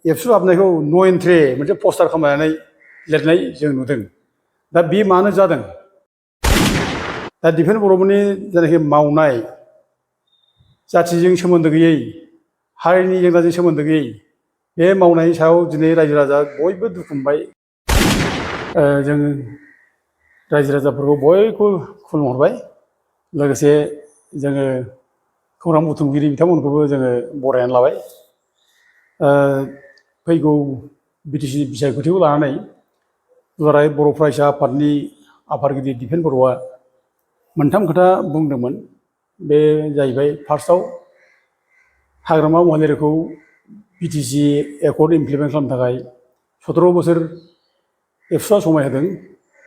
एबसु हाबनायखौ नो एन्ट्रि मोनसे पस्टार खालामनानै लिरनाय जों नुदों। दा बे मानो जादों? दा डिफेन्स बर'फोरनि जायनाखि मावनाय जाथिजों सोमोन्दो गैयै, हारिनि जेंनाजों सोमोन्दो गैयै बे मावनायनि सायाव दिनै रायजो राजा बयबो दुखु मोनबाय। जों रायजो राजाफोरखौ बयखौबो खुलुमहरबाय। लोगोसे जोङो खौरां बुथुमगिरि बिथांमोनखौबो जोङो बरायनानै लाबाय। फैगौ बिटिसि बिसायख'थिखौ लानानै दुलाराय बर' फरायसा आफादनि आफादगिरि दिपेन बर'आ मोनथाम खोथा बुंदोंमोन। बे जाहैबाय, फार्स्टआव हाग्रामा महिलारिखौ बिटिसि एकर्ड इमप्लिमेन्ट खालामनो थाखाय 17 बोसोर एबसुआ समाय होदों,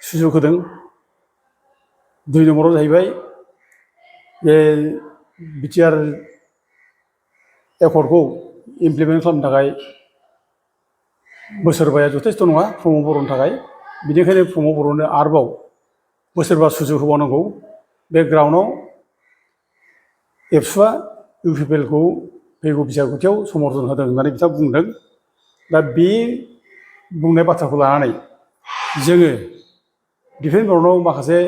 सुजुग होदों। 2 नम्बराव जाहैबाय बे बिटिआर एकर्डखौ इमप्लिमेन्ट खालामनो थाखाय बोसोरबाया जथेस्थ' नङा प्रमद बर'नि थाखाय। बेनिखायनो प्रमद बर'नो आरोबाव बोसोरबा सुजुग होबावनांगौ। बे ग्राउन्डआव एबसुआ इउपिपिएलखौ फैगौ बिसायख'थियाव समर्थन होदों होननानै बिथाङा बुंदों। दा बे बुंनाय बाथ्राखौ लानानै जोङो दिपेन बर'नाव माखासे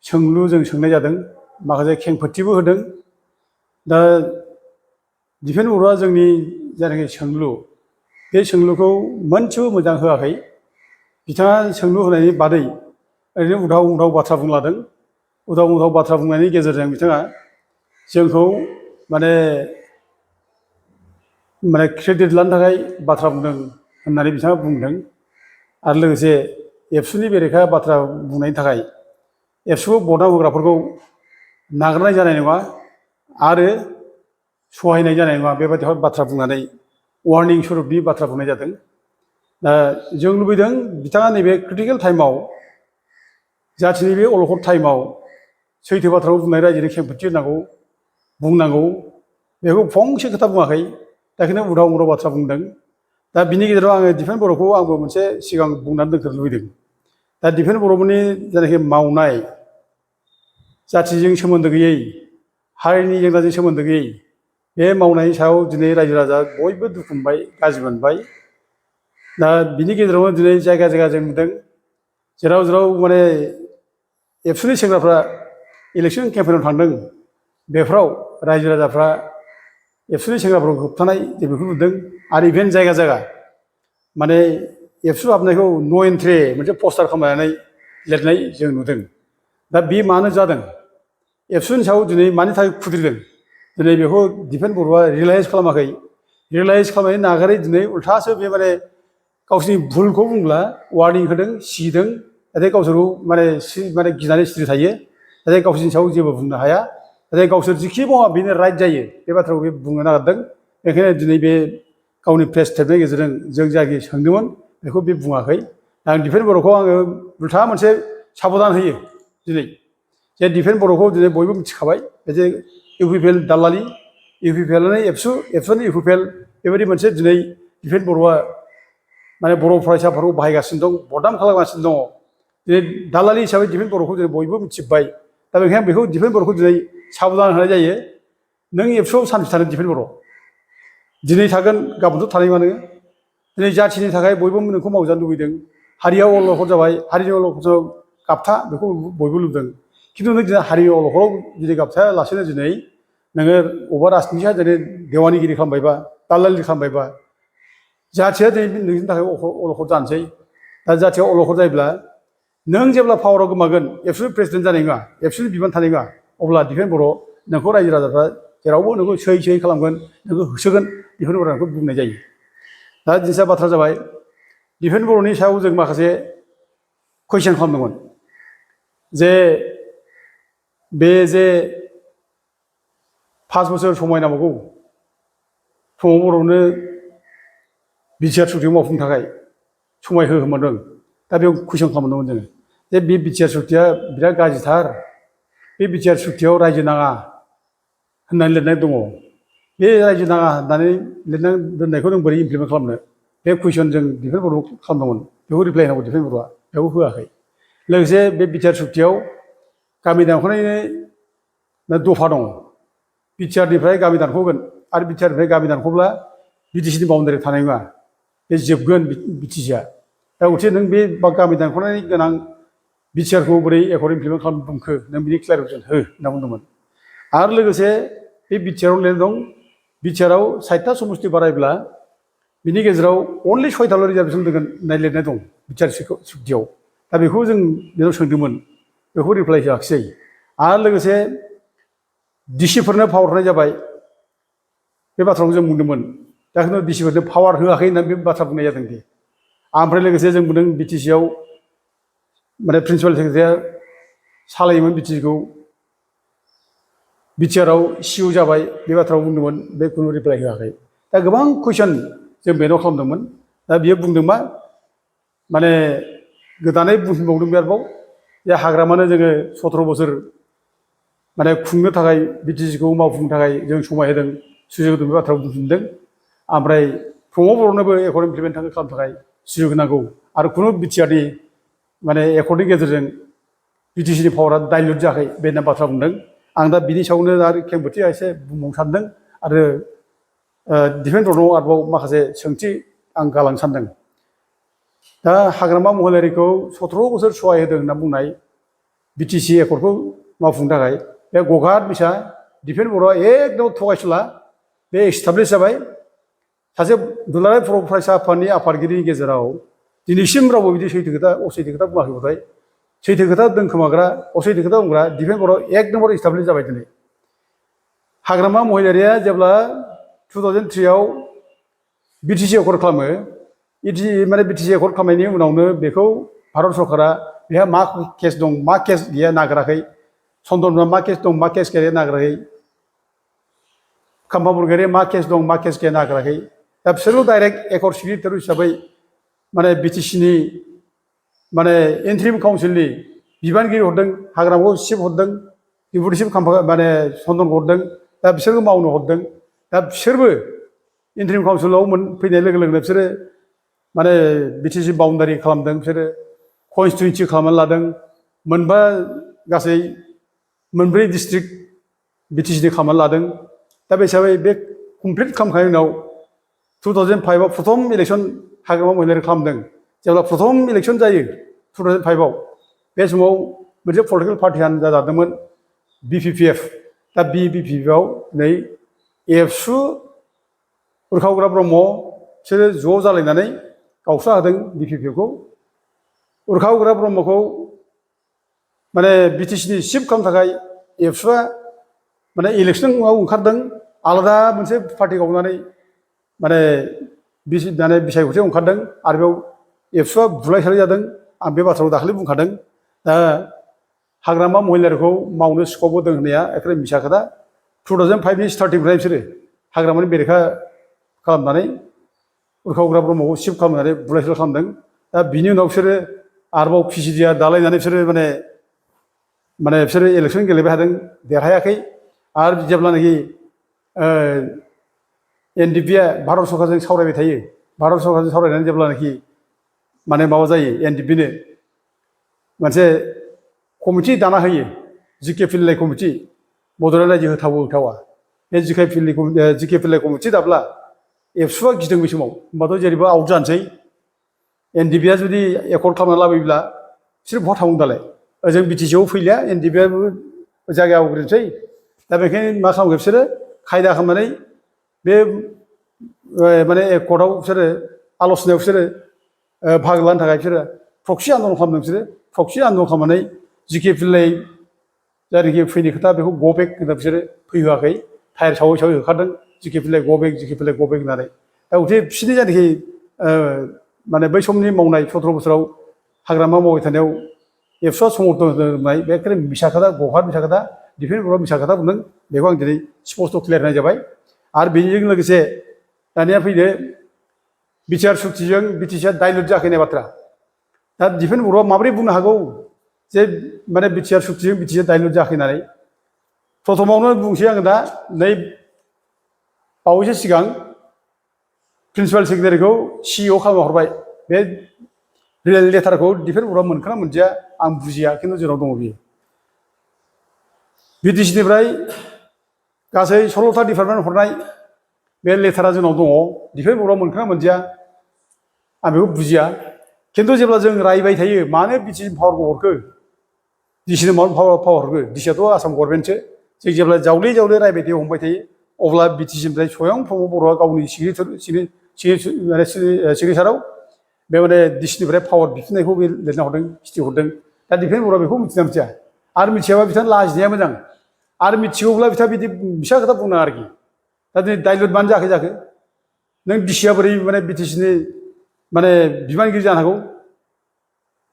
सोंलु जों सोंनाय जादों, माखासे खेंफोरथिबो होदों। दा दिपेन बर'आ जोंनि जायनाखि सोंलु, बे सोंलुखौ मोनसेबो मोजां होआखै। बिथाङा सोंलु होनायनि बादै ओरैनो उदाव उदाव बाथ्रा बुंलादों। उदाव उदाव बाथ्रा बुंनायनि गेजेरजों बिथाङा जोंखौ माने क्रेडिट लानो थाखाय बाथ्रा बुंदों होननानै बिथाङा बुंदों। आरो लोगोसे एबसुनि बेरेखा बाथ्रा बुंनायनि थाखाय एबसुखौ बदनाम होग्राफोरखौ नागारनाय जानाय नङा आरो सहायनाय जानाय नङा, बेबायदि बाथ्रा बुंनानै वार्निं स्वरुपनि बाथ्रा बुंनाय जादों। दा जों लुबैदों बिथाङा नैबे क्रिटिकेल टाइमाव, जाथिनि बे अलखद टाइमाव सैथो बाथ्राखौ बुंनाय, रायजोनि खेंफोरथि होनांगौ, बुंनांगौ। बेखौ फंसे खोथा बुङाखै, दा बेखायनो उदाव उदाव बाथ्रा बुंदों। दा बिनि गेजेराव आङो दिपेन बर'खौ आंबो मोनसे सिगां बुंनानै दोनग्रोनो लुबैदों। दा दिपेन बर'फोरनि जायनाखि मावनाय जाथिजों सोमोन्दो गैयै, हारिनि जेंनाजों सोमोन्दो गैयै बे मावनायनि सायाव दिनै रायजो राजा बयबो दुखु मोनबाय, गाज्रि मोनबाय। दा बिनि गेजेरावनो दिनै जायगा जायगा जों नुदों, जेराव जेराव माने एबसुनि सेंग्राफ्रा इलेकसन केम्पेइनाव थांदों, बेफोराव रायजो राजाफ्रा एबसुनि सेंग्राफोरखौ होबथानाय जों बेखौ नुदों। आरो इभेन जायगा जायगा माने एबसु हाबनायखौ नो एन्ट्रि मोनसे पस्टार खालामनानै लिरनाय जों नुदों। दा बे मानो जादों? एबसुनि सायाव दिनै मानि थाखाय खुद्रिदों? दिनै बेखौ दिपेन बर'आ रियेलाइज खालामाखै। रियेलाइज खालामनायनि नागारै दिनै उल्थासो बे माने गावसिनि भुलखौ बुंब्ला वार्निं होदों, सिगिदों, जाहाथे गावसोरखौ माने गिनानै सिरि थायो, जाहाथे गावसोरनि सायाव जेबो बुंनो हाया, जाहाथे गावसोर जिखि मावा बेनो राइट जायो, बे बाथ्राखौ बे बुंनो नागिरदों। बेखायनो दिनै बे गावनि प्रेस स्टेटमेन्टनि गेजेरजों जों जाखि सोंदोंमोन बेखौ बे बुङाखै। आं दिपेन बर'खौ आङो उल्था मोनसे साबधान होयो दिनै, जे दिपेन बर'खौ दिनै बयबो मिथिखाबाय जे इउपिपिएल दालालि, इउपिपिएलआनो एबसु, एबसुआनो इउपिपिएल, बेबायदि मोनसे दिनै दिपेन बर'आ माने बर' फरायसाफोरखौ बाहायगासिनो दं, बदनाम खालामगासिनो दङ। दिनै दालालि हिसाबै दिपेन बर'खौ दिनै बयबो मिथिजोब्बाय। दा बेखायनो बेखौ दिपेन बर'खौ दिनै साबधान होनाय जायो। नों एबसुआव सानबेसे थानो दिपेन बर'? दिनै थागोन, गाबोनथ' थानाय नङा नोङो। दिनै जाथिनि थाखाय बयबो नोंखौ मावजानो लुबैदों। हारिया अलखद जाबाय, हारिनि अलखदाव गाबथा, बेखौ बयबो लुबैदों। खिन्थु नों दिनै हारिनि अलखदाव दिनै गाबथायालासेनो दिनै नोङो बबेबा राजनितिया दिनै देवानिगिरि खालामबायबा, दालालि खालामबायबा, जाथिया दिनै नोंनि थाखाय अलखद जानोसै। दा जाथिया अलखद जायोब्ला नों जेब्ला पावाराव गोमागोन, एबसुनि प्रेसिडेन्ट जानाय नङा, एबसुनि बिबान थानाय नङा, अब्ला दिपेन बर' नोंखौ रायजो राजाफ्रा जेरावबो नोंखौ सै सै खालामगोन, नोंखौ होसोगोन, दिपेन बर'खौ बुंनाय जायो। दा जिनिसा बाथ्रा जाबाय, दिपेन बर'नि सायाव जों माखासे कुइसन खालामदोंमोन जे बे 5 बोसोर समाय नांबावगौ प्रमद बर'नो बिटिआर सुक्तिखौ मावफुंनो थाखाय समाय होमोनदों। दा बेयाव कुइसन खालामदोंमोन जोङो जे बे बिटिआर सुक्तिया बिराद गाज्रिथार, बे बिटिआर सुक्तियाव रायजो नाङा होननानै लिरनाय दङ। बे रायजो नाङा होननानै लिरनानै दोननायखौ नों बोरै इमप्लिमेन्ट खालामनो? बे कुइसन जों दिपेन बर'खौ खालामदोंमोन। बेखौ रिप्लाइ होनांगौ दिपेन बर'आ, बेखौ होआखै। लोगोसे बे बिटिआर सुक्तियाव गामि दानख'नायनि दफा दङ। बिटिआरनिफ्राय गामि दानख'गोन, आरो बिटिआरनिफ्राय गामि दानख'ब्ला बिटिसिनि बाउन्डारि थानाय नङा बे जोबगोन बिटिसिआ दा गथिखे नों बे गामि दानख'नायनि गोनां बिटिआरखौ बोरै एकर्ड इमप्लिमेन्ट खालामनो बुंखो नों बिनि क्लारिफिकेसन हो होनना बुंदोंमोन आरो लोगोसे बे बिटिआराव लिरनाय दं बिटिआराव 60टा समस्ति बारायब्ला बिनि गेजेराव अनलि 6टाल' रिजार्भेसन दोनगोन होननाय लिरनाय दं बिटिआर सुक्तियाव दा बेखौ जों बेनाव सोंदोंमोन बेखौ रिप्लाइ होआखिसै आरो लोगोसे डिसिफोरनो पावार होनाय जाबाय बे बाथ्राखौ जों बुंदोंमोन दा खिन्थु डिसिफोरनो पावार होआखै होननानै बे बाथ्रा बुंनाय जादों दि ओमफ्राय लोगोसे जों बुंदों बिटिसिआव माने प्रिन्सिपाल सेक्रेटारिया सालायोमोन बिटिसिखौ बिटिआराव सिअ जाबाय बे बाथ्राखौ बुंदोंमोन बे खुनु रिप्लाइ होआखै दा गोबां कुइसन जों बेनाव खालामदोंमोन दा बियो बुंदों मा माने गोदानै बुंफिनबावदों बे आरोबाव जे हाग्रामानो जोङो 17 बोसोर माने खुंनो थाखाय बिटिसिखौ मावफुंनो थाखाय जों समाय होदों सुजुग होदों बे बाथ्राखौ बुंफिनदों ओमफ्राय प्रमद बर'नोबो एकर्ड इमप्लिमेन्ट खालामनो थाखाय सुजुग होनांगौ आरो खुनु बिटिआरनि माने एकर्डनि गेजेरजों बिटिसिनि पावारा डाइल्युट जायाखै बे होनना बाथ्रा बुंदों आं दा बिनि सायावनो आरो खेंफोरथि एसे बुंबावनो सानदों आरो डिफेन्स बर्डनाव आरोबाव माखासे सोंथि आं गालांनो सानदों दा हाग्रामा महिलारिखौ 17 बोसोर सहाय होदों होनना बुंनाय बिटिसि एकर्डखौ मावफुंनो थाखाय बे गगार बिसा डिफेन्स बर्डआ एकदम थगायसुला बे एस्टाब्लिश जाबाय सासे दुलाराय बर' फरायसा आफादनि आफादगिरिनि गेजेराव दिनैसिम रावबो बिदि असैथो खोथा बुङाखैबाथाय सैथो खोथा दोनखोमाग्रा असैथो खोथा बुंग्रा डिफेन्स बर्डआव एक नम्बर एस्टाब्लिश जाबाय दिनै हाग्रामा महिलारिया जेब्ला 2003आव बिटिसि एकर्ड खालामो माने बिटिसि एकर्ड खालामनायनि उनावनो बेखौ भारत सरकारा बेहा मा केस दं मा केस गैया नागिराखै चन्दनआ मा केस दं मा केस गैया नागिराखै खाम्फा बरगयारिया मा केस दं मा केस गैया नागिराखै दा बिसोरबो डाइरेक्ट एकर्ड सिगनेटार हिसाबै माने बिटिसिनि माने इन्ट्रिम काउन्सिलनि बिबानगिरि हरदों हाग्रामाखौ चिफ हरदों डिपुटि चिफ माने चन्दनखौ हरदों दा बिसोरखौ मावनो हरदों दा बिसोरबो इन्ट्रिम काउन्सिलाव फैनाय लोगो लोगोनो बिसोरो माने बिटिसि बाउन्डारि खालामदों बिसोरो कनस्टिटुवेन्सि खालामनानै लादों गासै मोनब्रै डिस्ट्रिक्ट बिटिसिनि खालामनानै लादों दा बे हिसाबै बे कमप्लिट खालामखांनायनि उनाव 2005आव प्रथम इलेक्सन हाग्रामा महिलारि खालामदों जेब्ला प्रथम इलेक्सन जायो 2005आव बे समाव मोनसे पलिटिकेल पार्टि हान्जा जादोंमोन BPPF दा BPPF-आव नै एबसु उरखावग्रा ब्रह्म बिसोरो ज' जालायनानै गावस्रा होदों BPPF-खौ उरखावग्रा ब्रह्मखौ माने बिटिसिनि चिफ खालामनो थाखाय एबसुआ माने इलेक्सनाव ओंखारदों आलादा मोनसे पार्टि गावनानै माने बिसायख'थियाव ओंखारदों आरो बेयाव एबसुआ बुलायसालाय जादों आं बे बाथ्राखौ दाखालि बुंखादों दा हाग्रामा महिलारिखौ मावनो स्कप होदों होननाया एखेबारे मिसा खोथा 2005नि स्टार्टिंनिफ्राय बिसोरो हाग्रामानि बेरेखा खालामनानै उरखावग्रा ब्रह्मखौ चिफ खालामनानै बुलायसालाय खालामदों दा बिनि उनाव बिसोरो आरोबाव PCDआ दालायनानै बिसोरो माने बिसोरो इलेक्सन गेलेबाय थादों देरहायाखै आरो जेब्लानाखि NDP-आ भारत सरकारजों सावरायबाय थायो भारत सरकारजों सावरायनानै जेब्लानाखि माने माबा जायो NDP-नो मोनसे कमिटि दाना होयो जिके पिल्लाइ कमिटि बड'लेण्ड रायजो होथावा बे जिके पिल्लाइ कमिटि दाब्ला एबसुआ गिदों बै समाव होमबाथ' जेरैबो आउट जानोसै NDP-आ जुदि एकर्ड खालामना लाबोयोब्ला बिसोर बहा थांगोन दालाय ओजों बिटिसिआव फैलिया NDP-आबो जायगा आवग्रिनोसै दा बेखायनो मा खालामगोन बिसोरो खायदा खालामनानै बे माने एकर्डआव बिसोरो आल'सनायाव बिसोरो बाहागो लानो थाखाय बिसोरो प्रक्सि आन्दलन खालामदों बिसोरो प्रक्सि आन्दलन खालामनानै जिके पिल्लाइ जायनाखि फैनाय खोथा बेखौ ग बेक होनना बिसोरो फैहोआखै टायार सावै सावै होखारदों जिके पिल्लाइ ग बेक होननानै दा गथिखे बिसोरनि जायनाखि माने बै समनि मावनाय 17 बोसोराव हाग्रामा मावबाय थानायाव एबसुआ समर्थन होनाय बे एखेबारे मिसा खोथा गहार मिसा खोथा डिफेन्स बर्डआव मिसा खोथा बुंदों बेखौ आं दिनै स्पष्ट क्लियार होनाय जाबाय आरो बेजों लोगोसे दानिया फैदो बिटिआर सुक्तिजों बिटिसिआ डाइल्युट जायाखै होननाय बाथ्रा दा डिफेन्स बर्डआ माबोरै बुंनो हागौ जे माने बिटिआर सुक्तिजों बिटिसिआ डाइल्युट जायाखै होननानै प्रथमावनो बुंसै आङो दा नै बावैसो सिगां प्रिन्सिपाल सेक्रेटारिखौ CEO खालामना हरबाय बे रियेल लेटारखौ डिफेन्स बर्डआ मोनखोना मोनदिया आं बुजिया खिन्थु जोंनाव दङ बियो बिटिसिनिफ्राय गासै 16टा डिपार्टमेन्ट हरनाय बे लेटारा जोंनाव दङ डिफेन्स बर्डआव मोनखोना मोनदिया आं बेखौ बुजिया खिन्थु जेब्ला जों रायबाय थायो मानो बिटिसि पावारखौ हरखो डिसिनो मानो पावार हरखो डिसियाथ' आसाम गभर्नमेन्टसो जों जेब्ला जावले जावले रायबाय थायो हमबाय थायो अब्ला बिटिसिनिफ्राय स्वयं प्रमद बर'आ गावनि सिगनेसाराव बे माने डिसिनिफ्राय पावार बिफिननायखौ बे लिरना हरदों खिथि हरदों दा डिफेन्स बर्डआ बेखौ मिथिना मिथिया आरो मिथियाबा बिथाङा लाजिनाया मोजां आरो मिथिगौब्ला बिथाङा बिदि फिसा खोथा बुंनाङा आरोखि दा दिनै दाइलुट मानो जाखो नों डिसिया बोरै माने बिटिसिनि माने बिबानगिरि जानो हागौ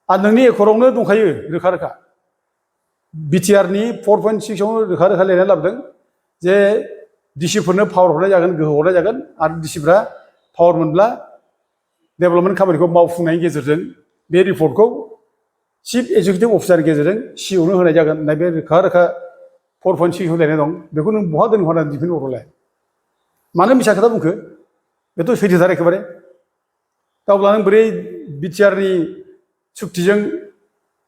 आरो नोंनि एकरावनो दंखायो रोखा रोखा बिटिआरनि 4.6आवनो रोखा रोखा लिरनानै लाबोदों जे डिसिफोरनो पावार हरनाय जागोन गोहो हरनाय जागोन आरो डिसिफ्रा पावार मोनब्ला डेभेलपमेन्ट खामानिखौ मावफुंनायनि गेजेरजों बे रिपर्टखौ चिफ एक्जिकिउटिभ अफिसारनि गेजेरजों सिअनो होनाय जागोन होननाय बे रोखा रोखा 4.6 लिरनाय दं बेखौ नों बहा दोनखो होननानै डिफेन्स बर्डआवलाय मानो मिसा खोथा बुंखो बेथ' सैथोथार एखेबारे दा अब्ला नों बोरै बिटिआरनि सुक्तिजों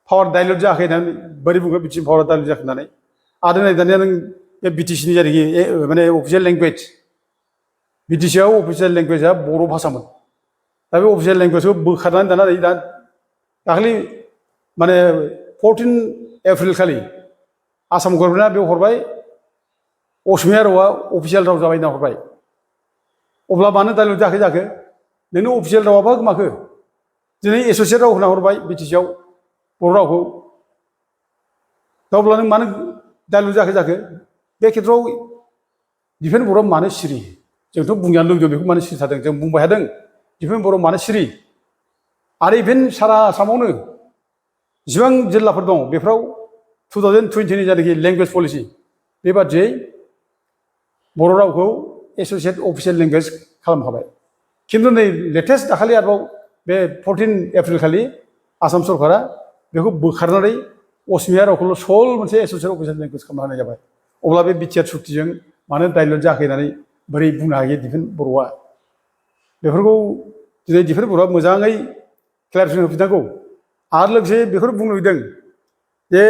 पावार डाइलुट जायाखै होननानै बोरै बुङो बिटिसि पावार डाइलुट जाखो होननानै आरो नै दानिया नों बे बिटिसिनि जायनाखि माने अफिसियेल लेंगुवेज बिटिसिआव अफिसियेल लेंगुवेजआ बर' भाषामोन दा बे अफिसियेल लेंगुवेजखौ बोखारनानै दाखालि माने 14 एप्रिल खालि आसाम गभर्नमेन्टआ बेयाव हरबाय असमिया रावा अफिसियेल राव जाबाय होनना हरबाय अब्ला मानो डाइलुट जाखो नोंनि अफिसियेल रावाबा माखो दिनै एस'सियेट राव होना हरबाय बिटिसिआव बर' रावखौ दा अब्ला नों मानो डाइलुट जाखो बे खेत्रआव डिफेन्स बर्डआ मानो सिरि जोंथ' बुंनानै लुबैदों बेखौ मानो सिरि थादों जों बुंबाय थादों डिफेन्स बर्डआव मानो सिरि आरो इभेन सारा आसामावनो जिसिबां जिल्लाफोर दं बेफोराव 2020नि जायनाखि लेंगुवेज पलिसि बेबादियै बर' रावखौ एस'सियेट अफिसियेल लेंगुवेज खालामखाबाय खिन्थु नै लेटेस्ट दाखालि आरोबाव बे 14 एप्रिल खालि आसाम सरकारा बेखौ बोखारनानै असमिया रावखौल' सल मोनसे एस'सियेट अफिसियेल लेंगुवेज खालामना होनाय जाबाय अब्ला बे बिटिआर सुक्तिजों मानो डाइलुट जायाखै होननानै बोरै बुंनो हायो डिफेन्स बर्डआ बेफोरखौ दिनै डिफेन्स बर्डआ मोजाङै क्लेरिफिकेसन होफिननांगौ आरो लोगोसे बेखौनो बुंनो लुबैदों जे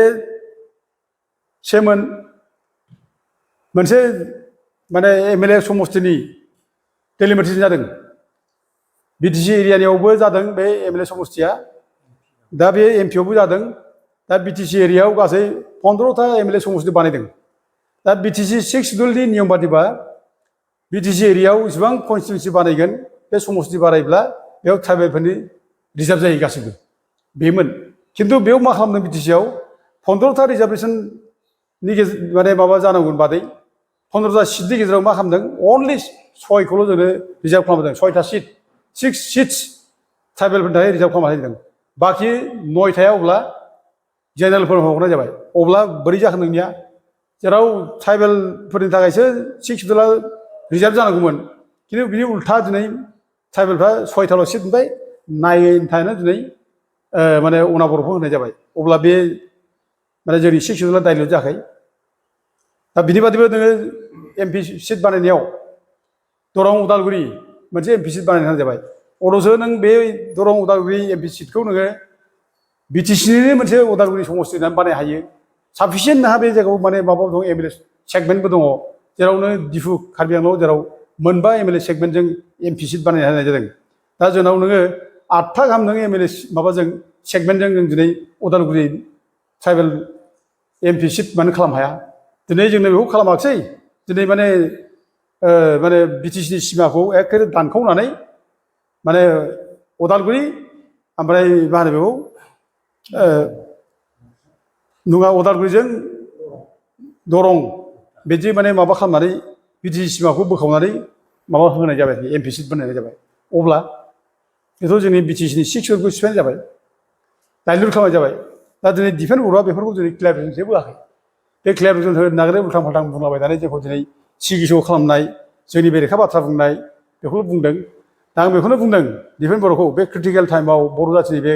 सेमोन मोनसे माने एमएलए समस्तिनि डेलिमिटेसन जादों बिटिसि एरियानियावबो जादों बे एमएलए समस्तिया दा बे एमपिआवबो जादों दा बिटिसि एरियायाव गासै 15टा एमएलए समस्ति बानायदों दा बिटिसि 6 सिडुलनि नियम बादिबा बिटिसि एरियायाव इसिबां कनस्टिटुन्सि बानायगोन बे समस्ति बारायब्ला बेयाव ट्राइबेलफोरनि रिजार्भ जायो गासिबो बेमोन खिन्थु बेयाव मा खालामदों बिटिसिआव 15टा रिजार्भेसननि माने माबा जानांगौन बादै 15टा सिटनि गेजेराव मा खालामदों अनलि 6खौल' जोंनो रिजार्भ खालामदों 6टा सिट 6 सिट्स ट्राइबेलफोरनि थाखाय रिजार्भ खालामनानै होदों बाखि 9टाया अब्ला जेनेरेलफोरनो हरनाय जाबाय अब्ला बोरै जाखो नोंनिया जेराव ट्राइबेलफोरनि थाखायसो 6 सिडुला रिजार्भ जानांगौमोन खिन्थु बिनि उल्था दिनै ट्राइबेलफ्रा 6टाल' सिट मोनबाय 9टायानो दिनै माने अनाबर'खौ होनाय जाबाय अब्ला बे माने जोंनि 6 सिडुला डाइलुट जायाखै दा बिनि बादिबो नोङो एमपि सिट बानायनायाव दरं उदालगुरि मोनसे एमपि सिट बानायना होनाय जाबाय अथ'सो नों बे दरं उदालगुरि एमपि सिटखौ नोङो बिटिसिनिनो मोनसे उदालगुरि समस्ति होननानै बानायनो हायो साफिसियेन्ट नोंहा बे जायगायाव माने माबा दं एमएलए सेगमेन्टबो दङ जेरावनो दिफु कार्बि आंलंआव जेराव मोनबा एमएलए सेगमेन्टजों एमपि सिट बानायना होनाय जादों दा जोंनाव नोङो 8था गाहाम नों एमएलए माबाजों सेगमेन्टजों जों दिनै उदालगुरि ट्राइबेल एमपि सिट मानो खालामनो हाया दिनै जोंनो बेखौ खालामाखिसै दिनै माने बिटिसिनि सिमाखौ एखेबारे दानखावनानै माने उदालगुरि ओमफ्राय मा होनो बेखौ नङा उदालगुरिजों दरं बिदि माने माबा खालामनानै बिटिसि सिमाखौ बोखावनानै माबा होनाय जाबाय एमपि सिट बानायनाय जाबाय अब्ला बेथ' जोंनि बिटिसिनि 6फोरखौ सिफायनाय जाबाय डाइलुट खालामनाय जाबाय दा दिनै डिफेन्स बर्डआ बेफोरखौ दिनै क्लियारिफिकेसन जेबो होआखै बे क्लियारिफिकेसन होनो नागिरनाय उल्थां फाल्थां बुंलाबाय थानाय जोंखौ दिनै सिगिस' खालामनाय जोंनि बेरेखा बाथ्रा बुंनाय बेखौल' बुंदों दा आं बेखौनो बुंदों डिफेन्स बर्डखौ बे क्रिटिकेल टाइमाव बर' जाथिनि बे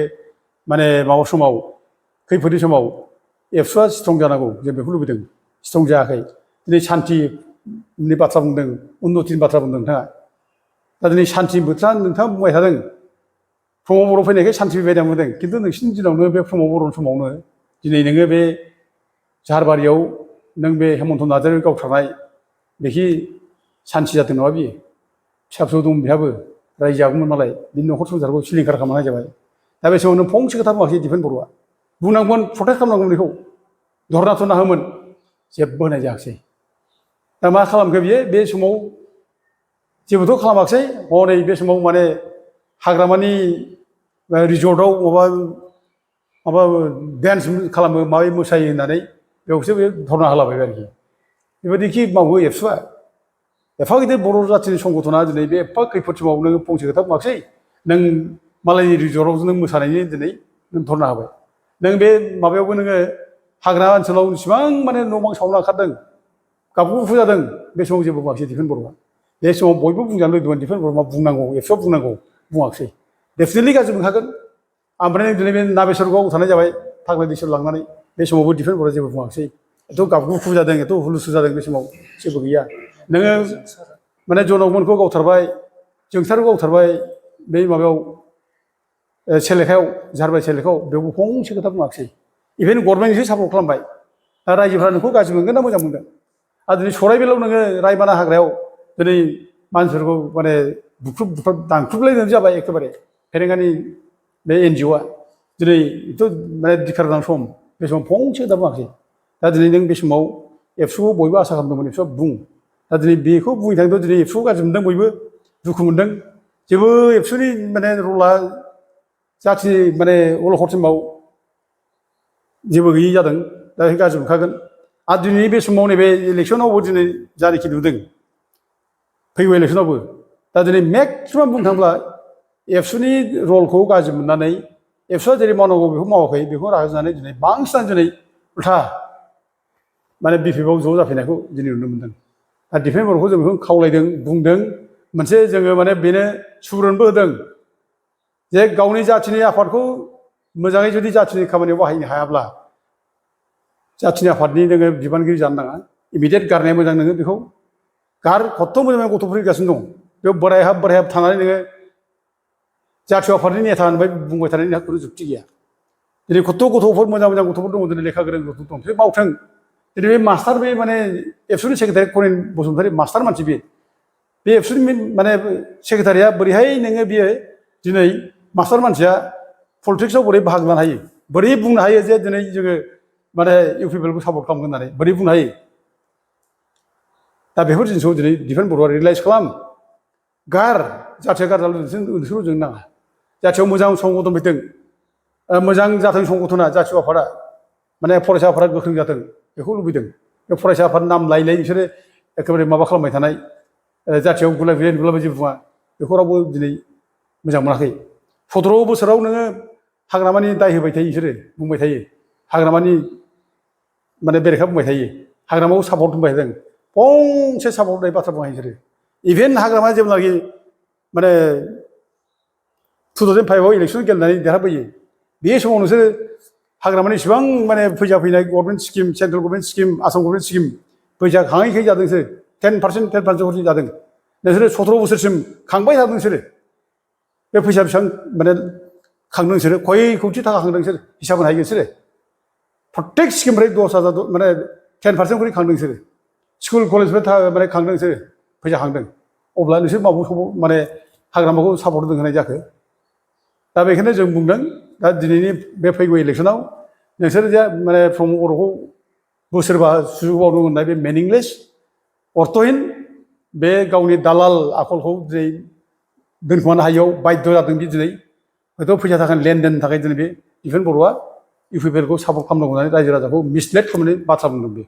माने माबा समाव खैफोदनि समाव एबसुआ स्ट्रं जानांगौ जों बेखौ लुबैदों स्ट्रं जायाखै दिनै सान्थिनि बाथ्रा बुंदों उन्नतिनि बाथ्रा बुंदों नोंथाङा दा दिनै सान्थि बोथोरा नोंथाङा बुंबाय थादों प्रमद बर' फैनायखाय सान्थि फैबाय होनना बुंदों खिन्थु नोंसिनि दिनावनो बे प्रमद बर'नि समावनो दिनै नोङो बे झारबारियाव नों बे हेमन्त नार्जारि गावथारनाय बेखि सान्थि जाथों नङा बियो फिसा फिसौ दं बिहाबो रायजोआबोमोन मालाय बिनि न'खर संसारखौ सिलिंखार खालामनाय जाबाय दा बे समाव नों फंसे खोथा बुङाखै दिफेन बर'आ बुंनांगौमोन प्रटेक्ट खालामनांगौमोन बेखौ धरना थरना होमोन जेबो होनाय जायाखिसै दा मा खालामखो बियो बे समाव जेबोथ' खालामाखिसै हनै बे समाव माने हाग्रामानि रिजर्टआव माबा डेन्स खालामो माबा मोसायो होननानै बेयावसो बे धरना होलाबाय आरोखि बेबायदिखि मावो एबसुआ एफा गिदिर बर' जाथिनि संगठना दिनै बे एफा खैफोद समाव नों फंसे खोथा बुङाखिसै नों मालायनि रिजर्टआव नों मोसानायनि दिनै नों धरना होबाय नों बे माबायावबो नोङो हाग्रा ओनसोलाव इसिबां माने न' बां सावना ओंखारदों गाबगु गुफु जादों बे समाव जेबो बुङाखिसै दिफेन बर'आ बे समाव बयबो बुंजानो लुबैदोंमोन दिफेन बर'आ बुंनांगौ एबसुआ बुंनांगौ बुङाखिसै डेफिनेटलि गाज्रि मोनखागोन ओमफ्राय दिनै बे नाबेसरगाव थानाय जाबाय फाग्ला दैसर लांनानै बे समावबो दिफेन बर'आ जेबो बुङाखिसै एथ' गाबगु गुफु जादों एथ' हुलुसु जादों बे समाव जेबो गैया नोङो माने जनकमोनखौ गावथारबाय जोंसारखौ गावथारबाय बै माबायाव सेलेखायाव झारबाय सेलेखायाव बेयावबो फंसे खोथा बुङाखिसै इभेन गभर्नमेन्टसो सापर्ट खालामबाय दा रायजोफ्रा नोंखौ गाज्रि मोनगोन ना मोजां मोनगोन आरो दिनै सराइबिलाव नोङो रायमाना हाग्रायाव दिनै मानसिफोरखौ माने बुख्रुब बुख्रुब दानख्रुबलायनाय जाबाय एखेबारे फेरेंगानि बे एनजिअआ दिनैथ' माने दिखार गोनां सम बे समाव फंसे खोथा बुङाखिसै दा दिनै नों बे समाव एबसुखौ बयबो आसा खालामदोंमोन एबसुआ बुं दा दिनै बेखौ बुंनो थाङोब्ला दिनै एबसुखौ गाज्रि मोनदों बयबो दुखु मोनदों जेबो एबसुनि माने रला जाथिनि माने अलखदसिमाव जेबो गैयि जादों दा बेखौ गाज्रि मोनखागोन आरो दिनै बे समाव नैबे इलेक्सनावबो दिनै जानाखि नुदों फैगौ इलेक्सनावबो दा दिनै मेक्सिमाम बुंनो थाङोब्ला एबसुनि रलखौ गाज्रि मोननानै एबसुआ जेरै मावनांगौ बेखौ मावाखै बेखौ रागा जोंनानै दिनै बांसिनानो दिनै उल्था माने बिपिएफआव ज' जाफैनायखौ दिनै नुनो मोनदों दा दिफेन बर'खौ जों बेखौ खावलायदों बुंदों मोनसे जोङो माने बेनो सुबुरुनबो होदों जे गावनि जाथिनि आफादखौ मोजाङै जुदि जाथिनि खामानियाव बाहायनो हायाब्ला जाथिनि आफादनि नोङो बिबानगिरि जानो नाङा इमिडियेट गारनाया मोजां नोङो बेखौ गार खथ्थ' मोजां गथ'फोर फैगासिनो दं बेयाव बोराय हाब थानानै नोङो जातीय आफादनि नेता होनबाय बुंबाय थानायनि खुनु जुक्ति गैया दिनै खथ्थ' गथ'फोर मोजां गथ'फोर दङ दिनै लेखा गोरों गथ'फोर दं बिसोर मावथों दिनै बे मास्टार बे माने एबसुनि सेक्रेटारि करेन बसुमतारी मास्टार मानसि बे एबसुनि माने सेक्रेटारिया बोरैहाय नोङो बियो दिनै मास्टार मानसिया पलिटिक्सआव बोरै बाहागो लानो हायो बोरै बुंनो हायो जे दिनै जोङो माने इउपिपिएलखौ सापर्ट खालामगोन होननानै बोरै बुंनो हायो दा बेफोर जिनिसखौ दिनै दिफेन बर'आ रियेलाइज खालाम गार जाथिया गारजानो नोंसोरखौ जों नाङा जाथियाव मोजां संगठन फैथों मोजां जाथों संगठना जातीय आफादा माने फरायसा आफादा गोख्रों जाथों बेखौ लुबैदों बे फरायसा आफाद नाम लायै बिसोरो एखेबारे माबा खालामबाय थानाय जाथियाव गुलाय गुजाय नुलाबाय जेबो बुङा बेखौ रावबो दिनै मोजां मोनाखै 17 बोसोराव नोङो हाग्रामानि दाय होबाय थायो बिसोरो बुंबाय थायो हाग्रामानि माने बेरेखा बुंबाय थायो हाग्रामाखौ सापर्ट होबाय थादों फंसे सापर्ट होनाय बाथ्रा बुङाखै बिसोरो इभेन हाग्रामाया जेब्लानाखि माने 2005आव इलेक्सन गेलेनानै देरहाबोयो बे समाव नोंसोरो हाग्रामानि इसेबां माने फैसा फैनाय government scheme central government scheme Assam government scheme फैसा खाङैखाय जादों नोंसोर 10% जादों नोंसोरो 17 बोसोरसिम खांबाय थादों नोंसोरो बे फैसा बेसेबां माने खांदों नोंसोरो खय कौटि थाखा खांदों नोंसोर हिसाब होनो हायो नोंसोरो प्रत्येक स्किमनिफ्राय 10,000 माने 10% खरि खांदों नोंसोरो स्कुल कलेजनिफ्राय माने खांदों नोंसोरो फैसा खांदों अब्ला नोंसोर माबाखौ माने हाग्रामाखौ सापर्ट होदों होनाय जाखो दा बेखायनो जों बुंदों दा दिनैनि बे फैगौ इलेक्सनाव नोंसोर जे माने प्रमद बर'खौ बोसोरबा सुजुग बावदों होननाय बे मिनिंलेस अर्थहीन बे गावनि दालाल आखलखौ दिनै दोनखोमानो हायियाव बाध्य जादों बे दिनै हयथ' फैसा थाखानि लेनदेननि थाखाय दिनै बे दिफेन बर'आ इउपिपिएलखौ सापर्ट खालामनांगौ होननानै रायजो राजाखौ मिसलेड खालामनानै बाथ्रा बुंदों बे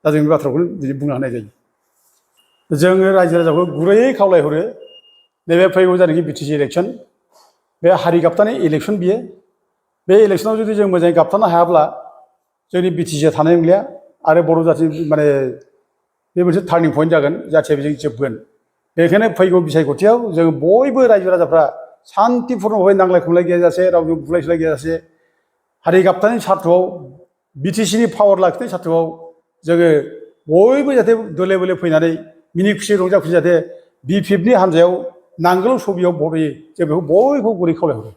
दा जों बे बाथ्राखौनो दिनै बुंनो हानाय जायो जोङो रायजो राजाखौ गुरैयै खावलायहरो नैबे फैगौ जानाखि बिटिसि इलेक्सन बे हारि गाबथानाय इलेक्सन बियो बे इलेक्सनाव जुदि जों मोजाङै गाबथानो हायाब्ला जोंनि बिटिसिया थानाय नंलिया आरो बर' जाथि माने बे मोनसे टार्निं पइन्ट जागोन जाथिया बेजों जोबगोन बेखायनो फैगौ बिसायख'थियाव जों बयबो रायजो राजाफ्रा सान्तिपुर्ण भाबै नांलाय खमलाय गैयाजासे रावजों बुलाय सुलाय गैयाजासे हारि गाबथानाय सार्थ'आव बिटिसिनि पावार लाखिनाय सार्थ'आव जोङो बयबो जाहाथे दोले बोले फैनानै मिनि खुसि रंजा खुसि जाहाथे बिपिएफनि हान्जायाव नांगोल सबियाव भट होयो जों बेखौ बयखौबो गुरै खावलायहरो